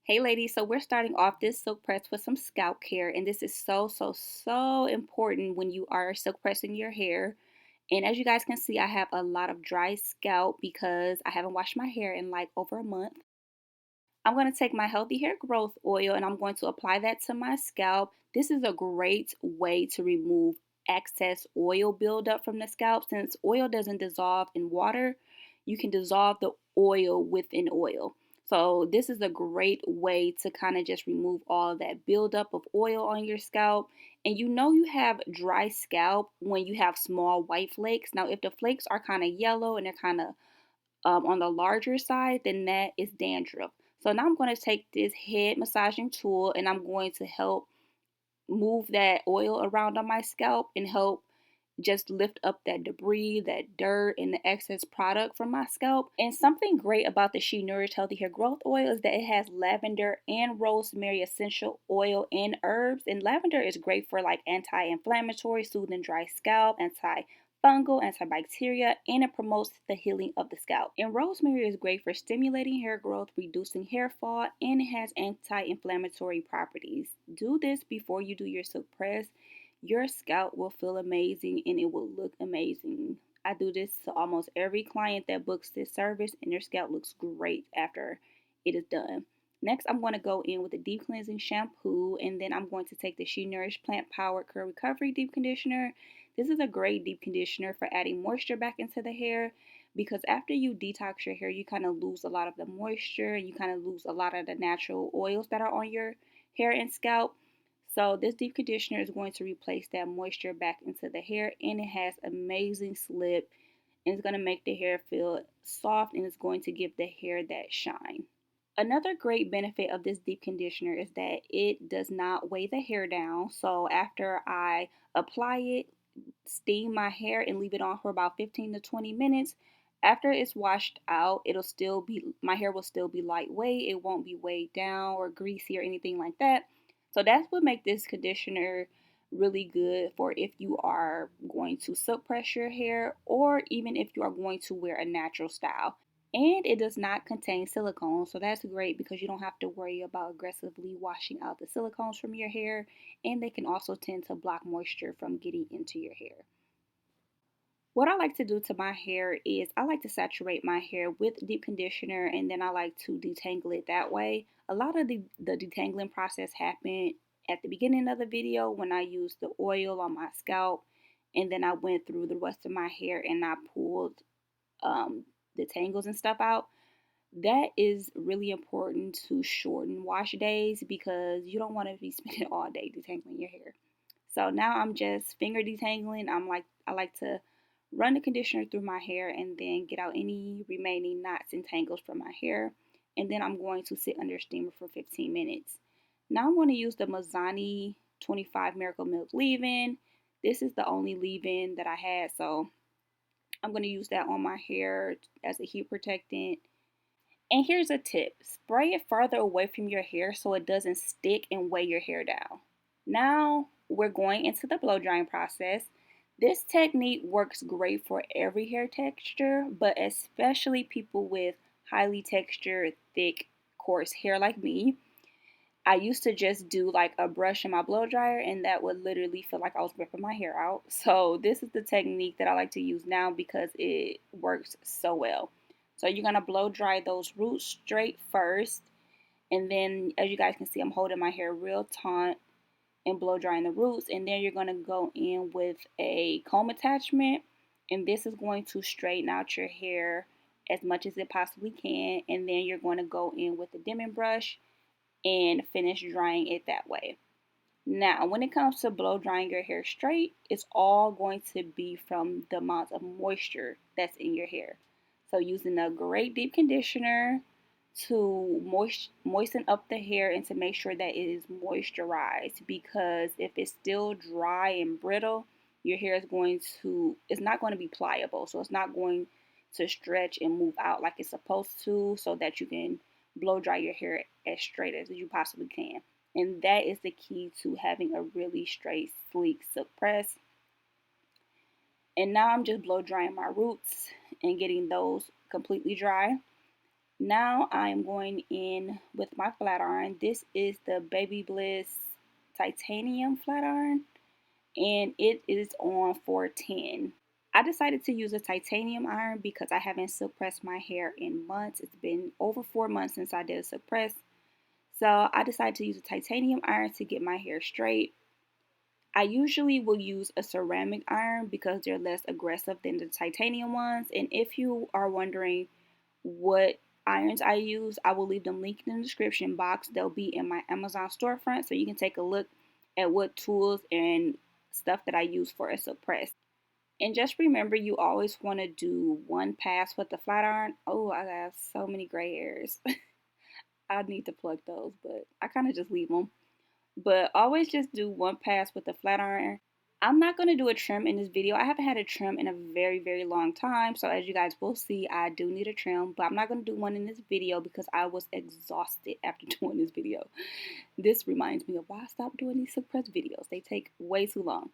Hey ladies, so we're starting off this silk press with some scalp care, and this is so important when you are silk pressing your hair. And as you guys can see, I have a lot of dry scalp because I haven't washed my hair in like over a month. I'm going to take my healthy hair growth oil and I'm going to apply that to my scalp. This is a great way to remove excess oil buildup from the scalp. Since oil doesn't dissolve in water, you can dissolve the oil within oil. So this is a great way to kind of just remove all of that buildup of oil on your scalp. And you know you have dry scalp when you have small white flakes. Now if the flakes are kind of yellow and they're kind of on the larger side, then that is dandruff. So now I'm going to take this head massaging tool and I'm going to help move that oil around on my scalp and help just lift up that debris, that dirt, and the excess product from my scalp. And something great about the She Nourished Healthy Hair Growth Oil is that it has lavender and rosemary essential oil and herbs. And lavender is great for like anti-inflammatory, soothing dry scalp, anti-fungal, antibacterial, and it promotes the healing of the scalp. And rosemary is great for stimulating hair growth, reducing hair fall, and it has anti-inflammatory properties. Do this before you do your silk press. Your scalp will feel amazing and it will look amazing. I do this to almost every client that books this service, and their scalp looks great after it is done. Next, I'm going to go in with a deep cleansing shampoo, and then I'm going to take the She Nourished Plant Powered Curl Recovery Deep Conditioner. This is a great deep conditioner for adding moisture back into the hair because after you detox your hair, you kind of lose a lot of the moisture and you kind of lose a lot of the natural oils that are on your hair and scalp. So this deep conditioner is going to replace that moisture back into the hair, and it has amazing slip, and it's going to make the hair feel soft, and it's going to give the hair that shine. Another great benefit of this deep conditioner is that it does not weigh the hair down. So after I apply it, steam my hair and leave it on for about 15 to 20 minutes. After it's washed out, my hair will still be lightweight. It won't be weighed down or greasy or anything like that. So that's what makes this conditioner really good for if you are going to silk press your hair or even if you are going to wear a natural style. And it does not contain silicone, so that's great because you don't have to worry about aggressively washing out the silicones from your hair, and they can also tend to block moisture from getting into your hair. What I like to do to my hair is I like to saturate my hair with deep conditioner and then I like to detangle it that way. A lot of the detangling process happened at the beginning of the video when I used the oil on my scalp, and then I went through the rest of my hair and I pulled um, the tangles and stuff out. That is really important to shorten wash days because you don't want to be spending all day detangling your hair. So now I'm just finger detangling. I like to run the conditioner through my hair and then get out any remaining knots and tangles from my hair. And then I'm going to sit under a steamer for 15 minutes. Now I'm going to use the Mazzani 25 Miracle Milk leave-in. This is the only leave-in that I had, so I'm going to use that on my hair as a heat protectant. And here's a tip. Spray it further away from your hair so it doesn't stick and weigh your hair down. Now we're going into the blow drying process. This technique works great for every hair texture, but especially people with highly textured, thick, coarse hair like me. I used to just do like a brush in my blow dryer and that would literally feel like I was ripping my hair out. So this is the technique that I like to use now because it works so well. So you're going to blow dry those roots straight first. And then as you guys can see, I'm holding my hair real taut and blow drying the roots. And then you're going to go in with a comb attachment. And this is going to straighten out your hair as much as it possibly can. And then you're going to go in with a dimming brush and finish drying it that way. Now, when it comes to blow drying your hair straight, it's all going to be from the amount of moisture that's in your hair. So using a great deep conditioner to moisten up the hair and to make sure that it is moisturized, because if it's still dry and brittle, your hair is it's not going to be pliable. So it's not going to stretch and move out like it's supposed to so that you can blow dry your hair as straight as you possibly can. And that is the key to having a really straight, sleek silk press. And now I'm just blow drying my roots and getting those completely dry. Now I'm going in with my flat iron. This is the Baby Bliss titanium flat iron, and it is on 410. I decided to use a titanium iron because I haven't silk pressed my hair in months. It's been over 4 months since I did a silk press. So I decided to use a titanium iron to get my hair straight. I usually will use a ceramic iron because they're less aggressive than the titanium ones. And if you are wondering what irons I use, I will leave them linked in the description box. They'll be in my Amazon storefront so you can take a look at what tools and stuff that I use for a silk press. And just remember, you always want to do one pass with the flat iron. Oh, I have so many gray hairs. I need to plug those, but I kind of just leave them. But always just do one pass with the flat iron. I'm not going to do a trim in this video. I haven't had a trim in a very, very long time. So as you guys will see, I do need a trim. But I'm not going to do one in this video because I was exhausted after doing this video. This reminds me of why I stopped doing these silk press videos. They take way too long.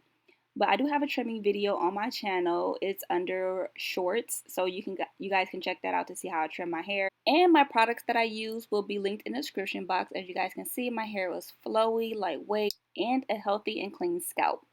But I do have a trimming video on my channel. It's under shorts, so you guys can check that out to see how I trim my hair. And my products that I use will be linked in the description box. As you guys can see, my hair was flowy, lightweight, and a healthy and clean scalp.